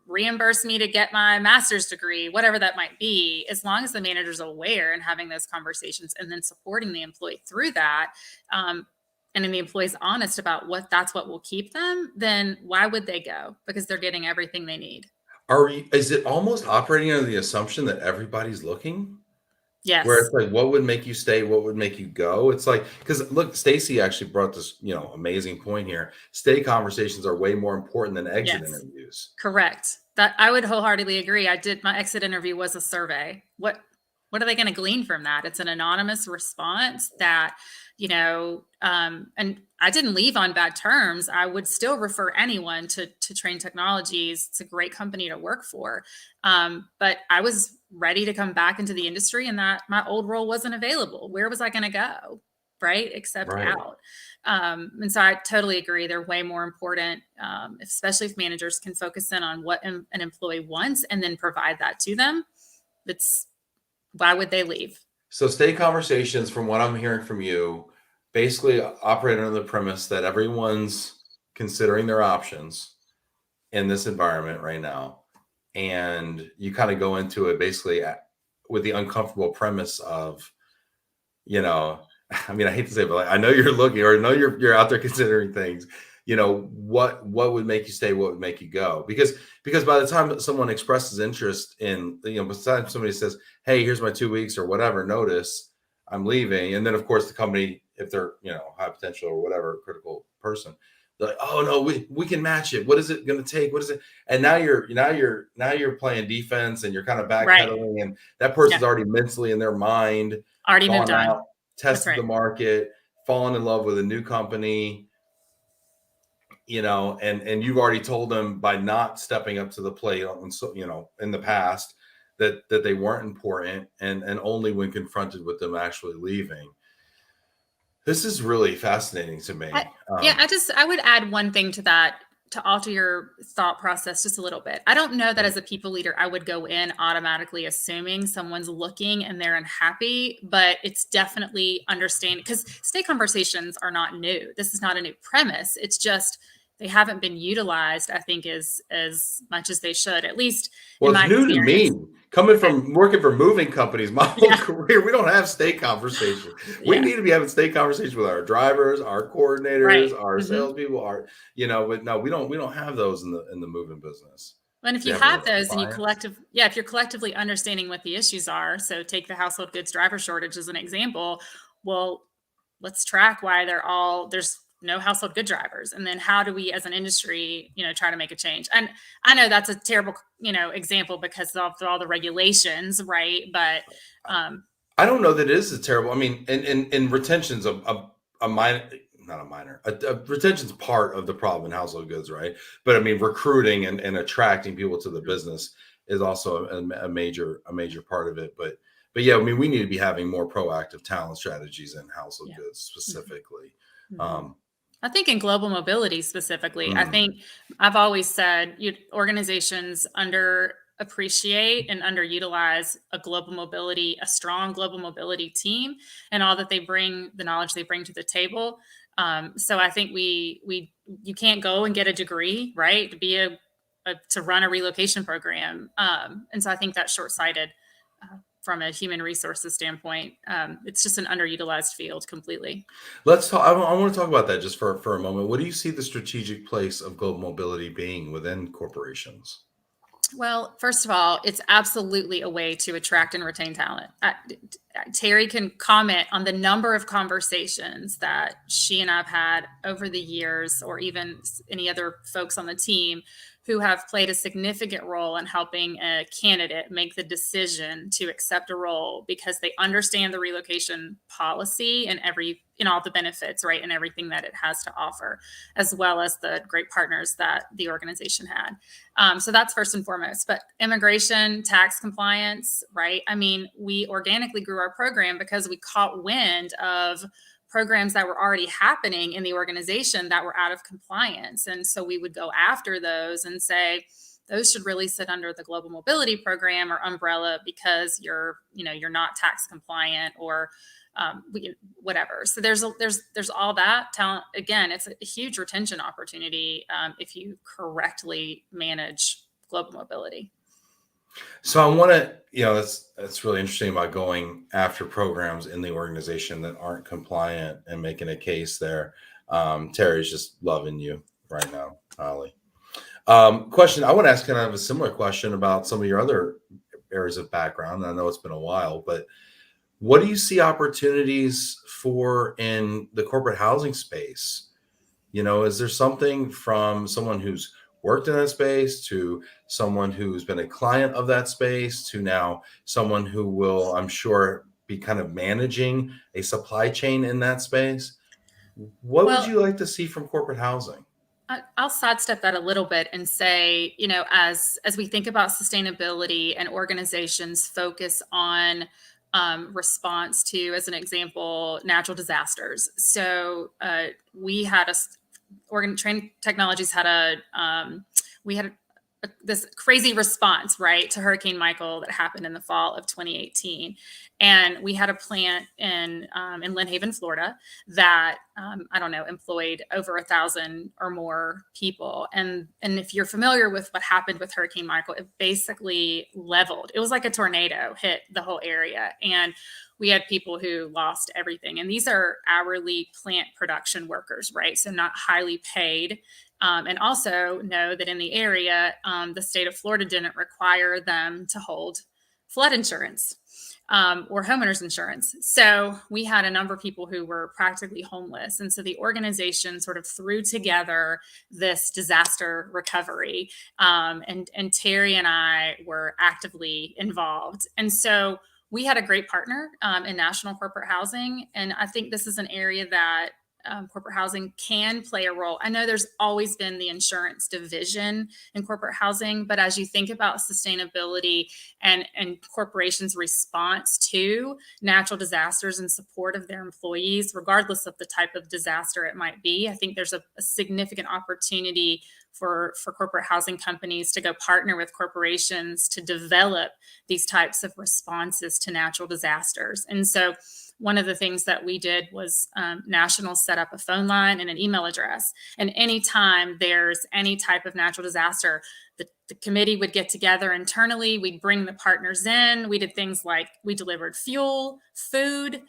reimburse me to get my master's degree, whatever that might be, as long as the manager's aware and having those conversations and then supporting the employee through that. And then the employee's honest about that's what will keep them, then why would they go? Because they're getting everything they need. Is it almost operating under the assumption that everybody's looking? Where Yes. it's like, what would make you stay? What would make you go? It's like, because look, Stacy actually brought this, amazing point here. Stay conversations are way more important than exit Yes. interviews. Correct. That I would wholeheartely agree. My exit interview was a survey. What are they going to glean from that? It's an anonymous response that, and I didn't leave on bad terms. I would still refer anyone to Train Technologies. It's a great company to work for. But I was ready to come back into the industry and that my old role wasn't available. Where was I going to go? Right. Except Right. out. And so I totally agree. They're way more important, especially if managers can focus in on what an employee wants and then provide that to them. Why would they leave? So stay conversations, from what I'm hearing from you, basically operate under the premise that everyone's considering their options in this environment right now. And you kind of go into it basically with the uncomfortable premise of, I mean, I hate to say it, but like, I know you're looking, or I know you're out there considering things. What would make you stay? What would make you go? Because by the time someone expresses interest in, besides somebody says, "Hey, here's my 2 weeks or whatever notice, I'm leaving," and then of course the company, if they're high potential or whatever critical person, they're like, "Oh no, we can match it. What is it going to take? What is it?" And now you're playing defense and you're kind of Right. backpedaling, and that person's Yeah. already mentally in their mind Already moved gone on. out, That's tested right. the market, fallen in love with a new company, and you've already told them by not stepping up to the plate on, in the past, that they weren't important, and only when confronted with them actually leaving. This is really fascinating to me. I would add one thing to that to alter your thought process just a little bit. I don't know that as a people leader, I would go in automatically assuming someone's looking and they're unhappy, but it's definitely understanding, because stay conversations are not new. This is not a new premise. It's just they haven't been utilized, I think, as much as they should, at least in Well, my it's new to me. experience. Coming Okay. from working for moving companies my whole Yeah. career, we don't have state conversations. We Yeah. need to be having state conversations with our drivers, our coordinators, Right. our Mm-hmm. salespeople, but no, we don't have those in the moving business. And if We you have them have with those and clients. if you're collectively understanding what the issues are, so take the household goods driver shortage as an example. Well, let's track why there's no household good drivers. And then how do we as an industry, try to make a change? And I know that's a terrible, example because of all the regulations, right? But I don't know that it is a terrible. I mean, and retention's a minor, not a minor. Retention's part of the problem in household goods, right? But I mean, recruiting and attracting people to the business is also a major part of it. But yeah, I mean, we need to be having more proactive talent strategies in household yeah. goods specifically. Mm-hmm. I think in global mobility specifically, I Mm, think I've always said organizations underappreciate and underutilize a strong global mobility team, and all that they bring, the knowledge they bring to the table. So I think you can't go and get a degree, right, to be to run a relocation program, and so I think that's short-sighted from a human resources standpoint. It's just an underutilized field completely. Let's talk. I want to talk about that just for a moment. What do you see the strategic place of global mobility being within corporations? Well, first of all, it's absolutely a way to attract and retain talent. Terry can comment on the number of conversations that she and I've had over the years, or even any other folks on the team who have played a significant role in helping a candidate make the decision to accept a role because they understand the relocation policy and all the benefits, right, and everything that it has to offer, as well as the great partners that the organization had. So that's first and foremost. But immigration, tax compliance, right? I mean, we organically grew our program because we caught wind of programs that were already happening in the organization that were out of compliance. And so we would go after those and say, those should really sit under the global mobility program or umbrella because you're not tax compliant or whatever. So there's all that talent. Again, it's a huge retention opportunity if you correctly manage global mobility. So I want to, that's really interesting about going after programs in the organization that aren't compliant and making a case there. Terry's just loving you right now, Holly. Question, I want to ask kind of a similar question about some of your other areas of background. I know it's been a while, but what do you see opportunities for in the corporate housing space? Is there something from someone who's worked in that space to someone who's been a client of that space to now someone who will, I'm sure, be kind of managing a supply chain in that space? What would you like to see from corporate housing? I'll sidestep that a little bit and say, as we think about sustainability and organizations focus on response to, as an example, natural disasters. So we had Trane Technologies had this crazy response, right, to Hurricane Michael that happened in the fall of 2018. And we had a plant in Lynn Haven, Florida, that employed over 1,000 or more people. And if you're familiar with what happened with Hurricane Michael, it basically leveled. It was like a tornado hit the whole area, and we had people who lost everything. And these are hourly plant production workers, right? So not highly paid. And also know that in the area, the state of Florida didn't require them to hold flood insurance or homeowners insurance. So we had a number of people who were practically homeless. And so the organization sort of threw together this disaster recovery. And Terry and I were actively involved. And so we had a great partner in national corporate housing. And I think this is an area that corporate housing can play a role. I know there's always been the insurance division in corporate housing, but as you think about sustainability and corporations' response to natural disasters and support of their employees, regardless of the type of disaster it might be, I think there's a significant opportunity for corporate housing companies to go partner with corporations to develop these types of responses to natural disasters. And so one of the things that we did was National set up a phone line and an email address. And anytime there's any type of natural disaster, the committee would get together internally. We'd bring the partners in. We did things like we delivered fuel, food,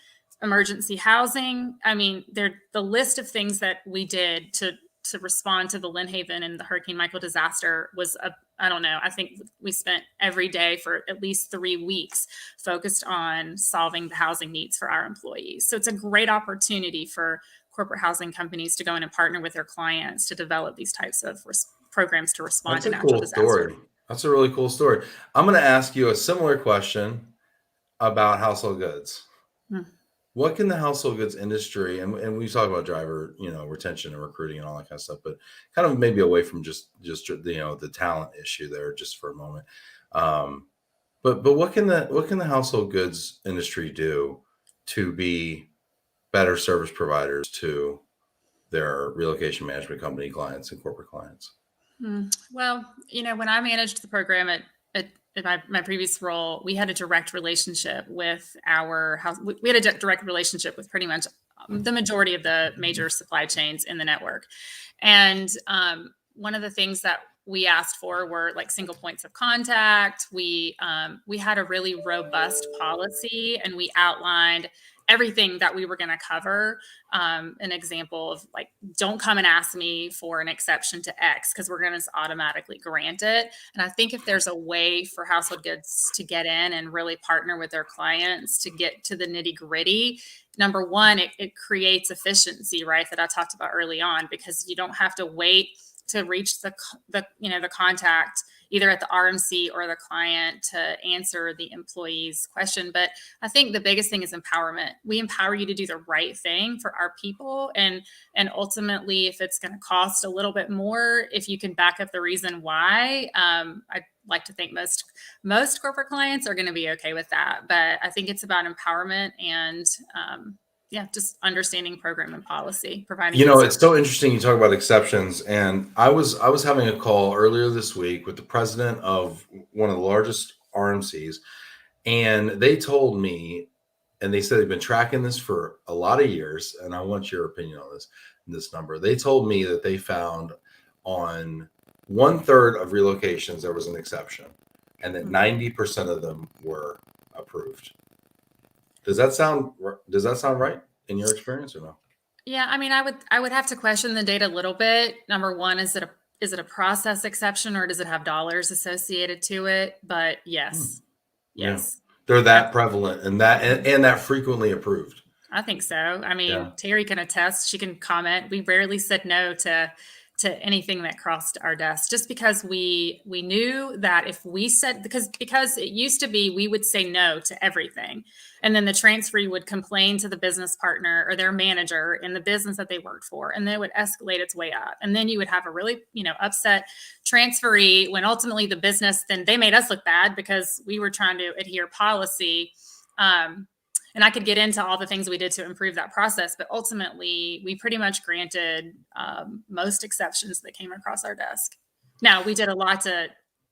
emergency housing. I mean, the list of things that we did to respond to the Lynn Haven and the Hurricane Michael disaster was I think we spent every day for at least 3 weeks focused on solving the housing needs for our employees. So it's a great opportunity for corporate housing companies to go in and partner with their clients to develop these types of programs to respond to natural disaster. Story. That's a really cool story. I'm going to ask you a similar question about household goods. What can the household goods industry, and we talk about driver, retention and recruiting and all that kind of stuff, but kind of maybe away from just the talent issue there just for a moment. But what can the household goods industry do to be better service providers to their relocation management company clients and corporate clients? Well, when I managed the program at my previous role, we had a direct relationship with our house. We had a direct relationship with pretty much the majority of the major supply chains in the network. And one of the things that we asked for were like single points of contact. We had a really robust policy, and we outlined everything that we were going to cover. An example of like, don't come and ask me for an exception to X because we're going to automatically grant it. And I think if there's a way for household goods to get in and really partner with their clients to get to the nitty gritty, number one, it creates efficiency, right? That I talked about early on, because you don't have to wait to reach the contact either at the RMC or the client to answer the employee's question. But I think the biggest thing is empowerment. We empower you to do the right thing for our people. And ultimately, if it's going to cost a little bit more, if you can back up the reason why, I'd like to think most corporate clients are going to be okay with that. But I think it's about empowerment and just understanding program and policy, providing. It's so interesting you talk about exceptions. And I was having a call earlier this week with the president of one of the largest RMCs, and they told me, and they said they've been tracking this for a lot of years, and I want your opinion on this number. They told me that they found on 1/3 of relocations there was an exception, and that 90% of them were approved. Does that sound right in your experience or no? Yeah, I mean, I would have to question the data a little bit. Number one, is it a process exception or does it have dollars associated to it? But yes. Yeah. They're that prevalent and that frequently approved. I think so. I mean, Terry can attest. She can comment. We rarely said no to anything that crossed our desk, just because we knew that if we said, because it used to be we would say no to everything, and then the transferee would complain to the business partner or their manager in the business that they worked for, and then it would escalate its way up, and then you would have a really upset transferee when ultimately the business, then they made us look bad because we were trying to adhere policy. And I could get into all the things we did to improve that process, but ultimately we pretty much granted most exceptions that came across our desk. Now, we did a lot to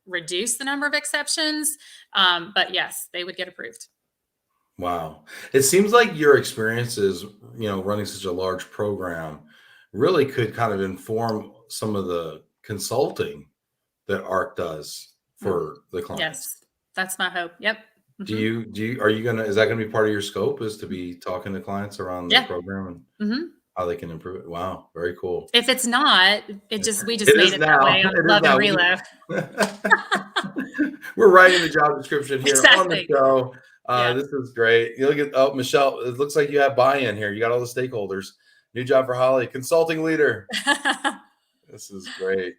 reduce the number of exceptions, but yes, they would get approved. Wow. It seems like your experiences, running such a large program really could kind of inform some of the consulting that ARC does for the clients. Yes, that's my hope. Yep. Mm-hmm. Is that gonna be part of your scope, is to be talking to clients around the program and how they can improve it? Wow, very cool. If it's not, we just made it that way on Love and Relo. We're writing the job description here on the show. Yeah. This is great. You look at Michelle, it looks like you have buy-in here. You got all the stakeholders. New job for Holly, consulting leader. This is great.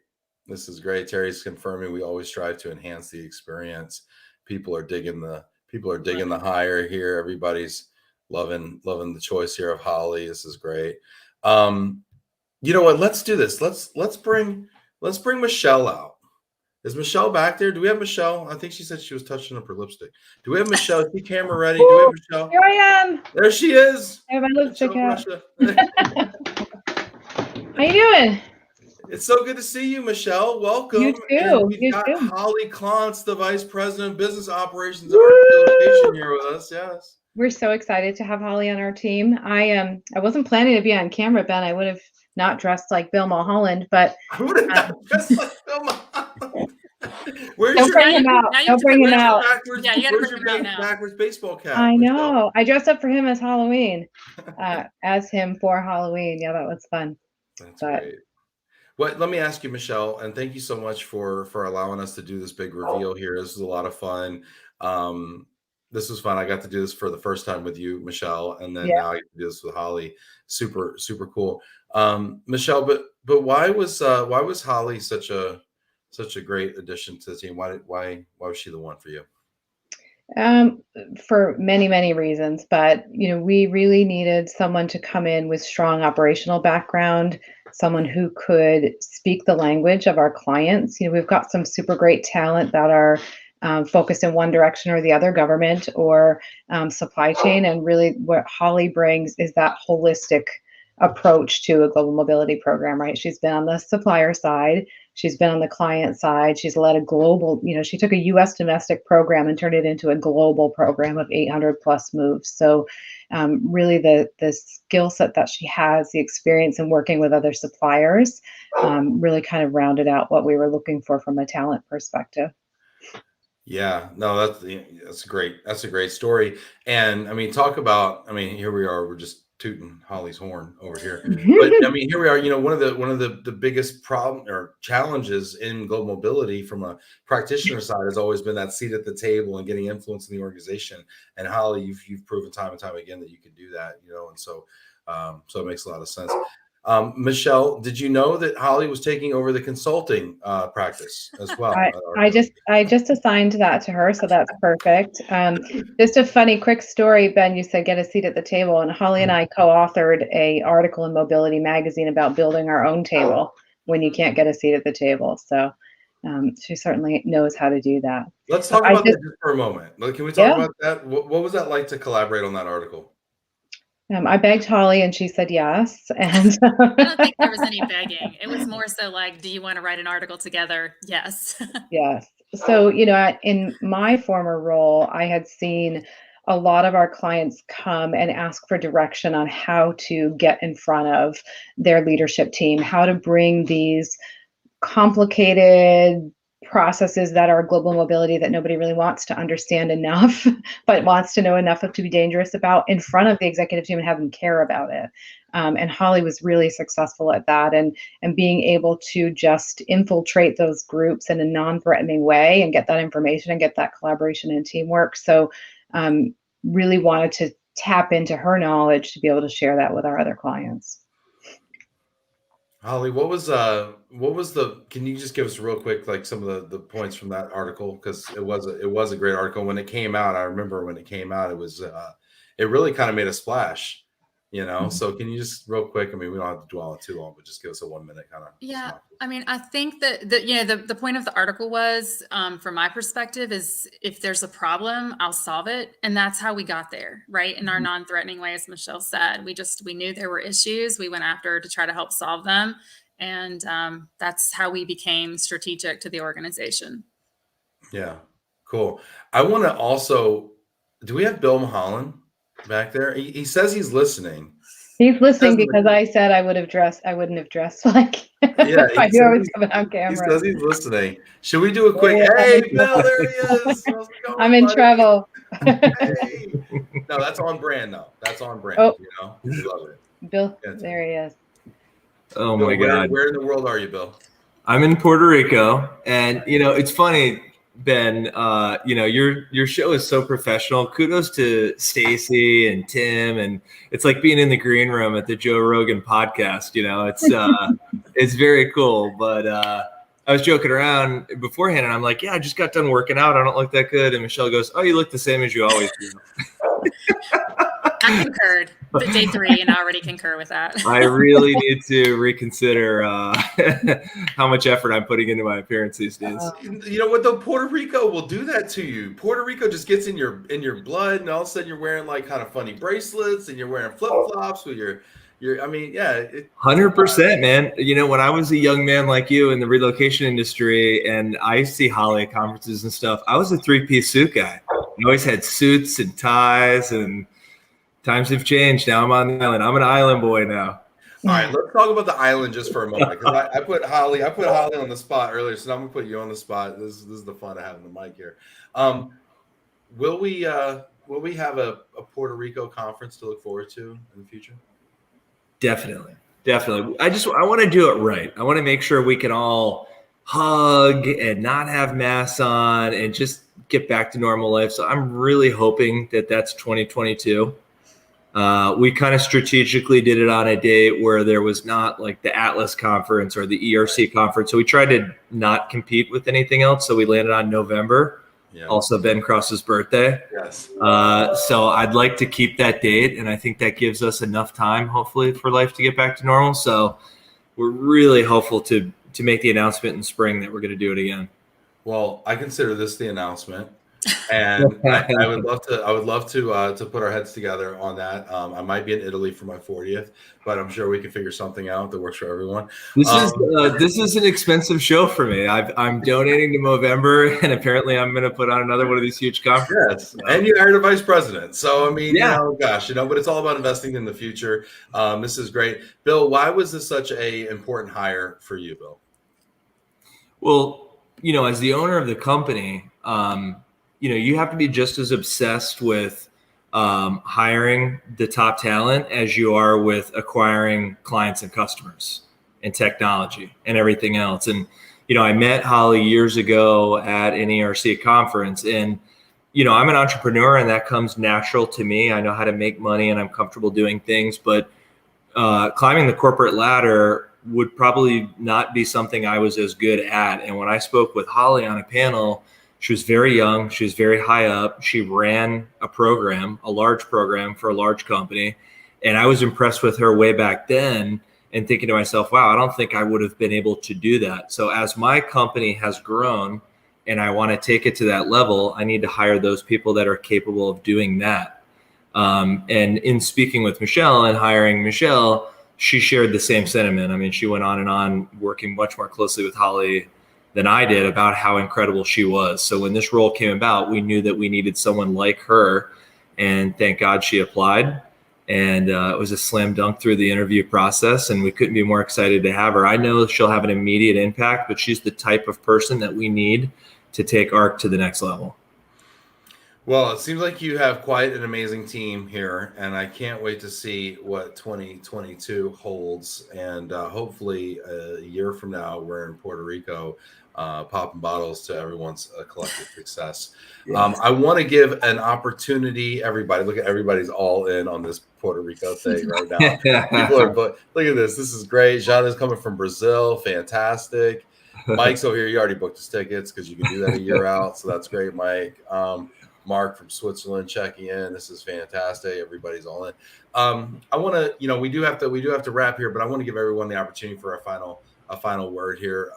Terry's confirming we always strive to enhance the experience. People are digging the hire here. Everybody's loving the choice here of Holly. This is great. You know what? Let's do this. Let's bring Michelle out. Is Michelle back there? Do we have Michelle? I think she said she was touching up her lipstick. Do we have Michelle? Is the camera ready? Do we have Michelle? Here I am. There she is. I have my lipstick out. How you doing? It's so good to see you, Michelle. Welcome. You too. And we've got Holly Klontz, the Vice President of Business Operations at ARC Relocation, here with us. Yes. We're so excited to have Holly on our team. I wasn't planning to be on camera, Ben. I would have not dressed like Bill Mulholland, but I would have not dressed like Bill Mulholland. Don't bring him out. Don't bring him out. Yeah, you gotta bring him out now. Backwards baseball cap. I know. I dressed up for him as Halloween, as him for Halloween. Yeah, that was fun. That's great. Well, let me ask you, Michelle, and thank you so much for allowing us to do this big reveal here. This was a lot of fun. This was fun. I got to do this for the first time with you, Michelle, and then now I get to do this with Holly. Super, super cool. Michelle, but why was Holly such a great addition to the team? Why was she the one for you? For many, many reasons, but we really needed someone to come in with strong operational background, someone who could speak the language of our clients. We've got some super great talent that are focused in one direction or the other, government or supply chain. And really what Holly brings is that holistic approach to a global mobility program, right? She's been on the supplier side. She's been on the client side. She's led a global, she took a U.S. domestic program and turned it into a global program of 800 plus moves. So really the skill set that she has, the experience in working with other suppliers, really kind of rounded out what we were looking for from a talent perspective. Yeah, no, that's great. That's a great story. And here we are, we're just tooting Holly's horn over here. But here we are, one of the biggest problem or challenges in global mobility from a practitioner side has always been that seat at the table and getting influence in the organization. And Holly, you've proven time and time again that you can do that, and so it makes a lot of sense. Michelle, did you know that Holly was taking over the consulting practice as well? I just assigned that to her, so that's perfect. Just a funny quick story, Ben, you said get a seat at the table, and Holly and I co-authored a article in Mobility Magazine about building our own table when you can't get a seat at the table. So she certainly knows how to do that. Let's talk about that just for a moment. Can we talk about that? What was that like to collaborate on that article? I begged Holly and she said yes. And I don't think there was any begging. It was more so like, do you want to write an article together? Yes. Yes. So, in my former role, I had seen a lot of our clients come and ask for direction on how to get in front of their leadership team, how to bring these complicated processes that are global mobility that nobody really wants to understand enough, but wants to know enough of to be dangerous about in front of the executive team and have them care about it. And Holly was really successful at that, and being able to just infiltrate those groups in a non-threatening way and get that information and get that collaboration and teamwork. So really wanted to tap into her knowledge to be able to share that with our other clients. Holly, can you just give us real quick, like some of the points from that article? Because it was a great article. When it came out, I remember when it came out, it really kind of made a splash, So can you just real quick, I mean, we don't have to dwell on it too long, but just give us a 1 minute kind of. Yeah. I mean, I think that the point of the article was, from my perspective, is if there's a problem, I'll solve it. And that's how we got there, right? In our non-threatening way, as Michelle said, we knew there were issues. We went after to try to help solve them. And that's how we became strategic to the organization. Yeah, cool. I want to also, do we have Bill Mulholland back there? He says he's listening. He's listening because I said I wouldn't have dressed like if I knew I was coming on camera. He says he's listening. Should we do a quick, hey, Bill, there he is. I'm in trouble. Hey. No, that's on brand, though. That's on brand, We love it. Bill, there he is. Oh, Bill, my God. Where in the world are you, Bill? I'm in Puerto Rico. And, it's funny, Ben, your show is so professional. Kudos to Stacy and Tim, and it's like being in the green room at the Joe Rogan podcast. It's very cool. But I was joking around beforehand, and I'm like, I just got done working out. I don't look that good. And Michelle goes, oh, you look the same as you always do. I concurred. But day 3, and I already concur with that. I really need to reconsider how much effort I'm putting into my appearance these days. You know what, though? Puerto Rico will do that to you. Puerto Rico just gets in your blood, and all of a sudden you're wearing like kind of funny bracelets, and you're wearing flip flops with your. I mean, yeah. 100%, man. When I was a young man like you in the relocation industry, and I used to see Holly at conferences and stuff, I was a 3-piece suit guy. I always had suits and ties, and times have changed. Now I'm on the island. I'm an island boy now. All right, let's talk about the island just for a moment, because I put Holly on the spot earlier, so now I'm gonna put you on the spot. This is the fun of having the mic here. Will we have a Puerto Rico conference to look forward to in the future? Definitely. I want to do it right. I want to make sure we can all hug and not have masks on and just get back to normal life. So I'm really hoping that that's 2022. We kind of strategically did it on a date where there was not like the Atlas conference or the ERC conference. So we tried to not compete with anything else. So we landed on November. Yeah. Also Ben Cross's birthday. Yes. So I'd like to keep that date, and I think that gives us enough time, hopefully, for life to get back to normal. So we're really hopeful to make the announcement in spring that we're going to do it again. Well, I consider this the announcement, and I would love to put our heads together on that. I might be in Italy for my 40th, but I'm sure we can figure something out that works for everyone. This is an expensive show for me. I'm donating to Movember, and apparently I'm going to put on another one of these huge conferences. Yes, and you hired a vice president. So I mean, but it's all about investing in the future. This is great, Bill. Why was this such a important hire for you, Bill? Well, as the owner of the company, you have to be just as obsessed with hiring the top talent as you are with acquiring clients and customers and technology and everything else. And, I met Holly years ago at an ARC conference, and, I'm an entrepreneur, and that comes natural to me. I know how to make money, and I'm comfortable doing things, but climbing the corporate ladder would probably not be something I was as good at. And when I spoke with Holly on a panel, she was very young. She was very high up. She ran a program, a large program for a large company. And I was impressed with her way back then and thinking to myself, wow, I don't think I would have been able to do that. So as my company has grown and I want to take it to that level, I need to hire those people that are capable of doing that. And in speaking with Michelle and hiring Michelle, she shared the same sentiment. I mean, she went on and on working much more closely with Holly than I did about how incredible she was. So when this role came about, we knew that we needed someone like her, and thank God she applied. And it was a slam dunk through the interview process, and we couldn't be more excited to have her. I know she'll have an immediate impact, but she's the type of person that we need to take ARC to the next level. Well, it seems like you have quite an amazing team here, and I can't wait to see what 2022 holds. And hopefully a year from now, we're in Puerto Rico popping bottles to everyone's collective success. Yes. I want to give an opportunity, everybody, look at everybody's all in on this Puerto Rico thing right now. People are, look at this. This is great. Jean is coming from Brazil. Fantastic. Mike's over here. You already booked his tickets because you can do that a year out. So that's great, Mike. Mark from Switzerland checking in. This is fantastic. Everybody's all in. I want to, we do have to wrap here, but I want to give everyone the opportunity for a final word here.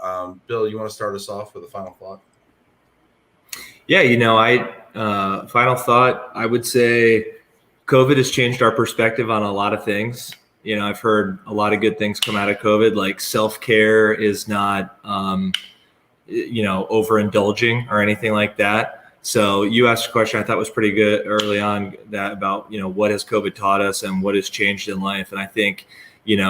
Bill, you want to start us off with a final thought? Yeah, final thought, I would say COVID has changed our perspective on a lot of things. I've heard a lot of good things come out of COVID, like self-care is not, overindulging or anything like that. So you asked a question I thought was pretty good early on about, what has COVID taught us and what has changed in life. And I think, it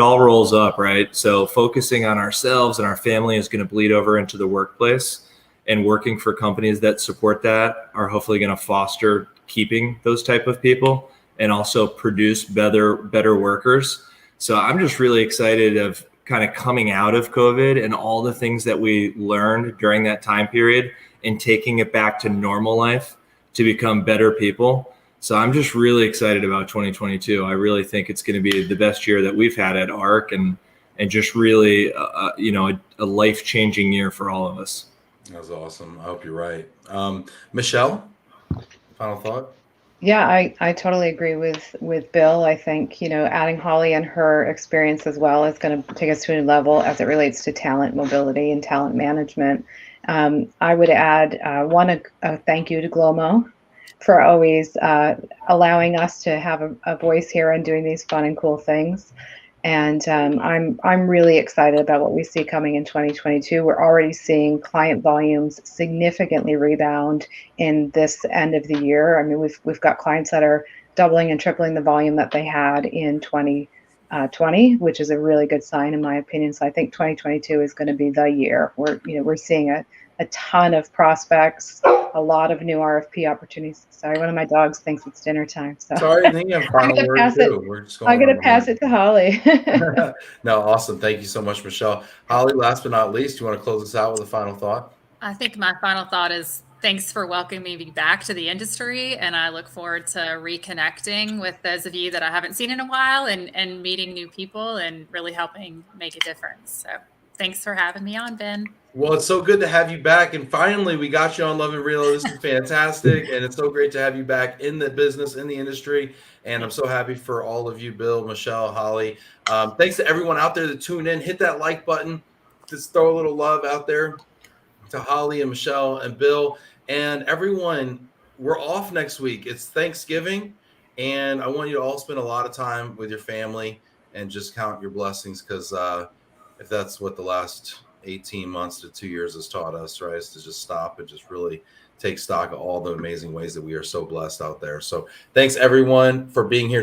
all rolls up, right? So focusing on ourselves and our family is going to bleed over into the workplace, and working for companies that support that are hopefully going to foster keeping those type of people and also produce better workers. So I'm just really excited of kind of coming out of COVID and all the things that we learned during that time period and taking it back to normal life to become better people. So I'm just really excited about 2022. I really think it's going to be the best year that we've had at ARC, and just really, a life-changing year for all of us. That's awesome. I hope you're right. Michelle, final thought? Yeah, I totally agree with Bill. I think, adding Holly and her experience as well is going to take us to a new level as it relates to talent mobility and talent management. I would add a thank you to Glomo for always allowing us to have a voice here and doing these fun and cool things. And I'm really excited about what we see coming in 2022. We're already seeing client volumes significantly rebound in this end of the year. I mean, we've got clients that are doubling and tripling the volume that they had in 2020, which is a really good sign in my opinion. So I think 2022 is going to be the year. We're seeing a ton of prospects, a lot of new RFP opportunities. Sorry, one of my dogs thinks it's dinner time. So sorry, I think you have final word too. I'm going to pass it to Holly. No, awesome. Thank you so much, Michelle. Holly, last but not least, you want to close us out with a final thought? I think my final thought is thanks for welcoming me back to the industry. And I look forward to reconnecting with those of you that I haven't seen in a while, and meeting new people and really helping make a difference. So thanks for having me on, Ben. Well, it's so good to have you back. And finally, we got you on Love and Relo. This is fantastic. And it's so great to have you back in the business, in the industry. And I'm so happy for all of you, Bill, Michelle, Holly. Thanks to everyone out there that tuned in. Hit that like button. Just throw a little love out there to Holly and Michelle and Bill. And everyone, we're off next week. It's Thanksgiving. And I want you to all spend a lot of time with your family and just count your blessings, because if that's what the last 18 months to 2 years has taught us, right, is to just stop and just really take stock of all the amazing ways that we are so blessed out there. So thanks everyone for being here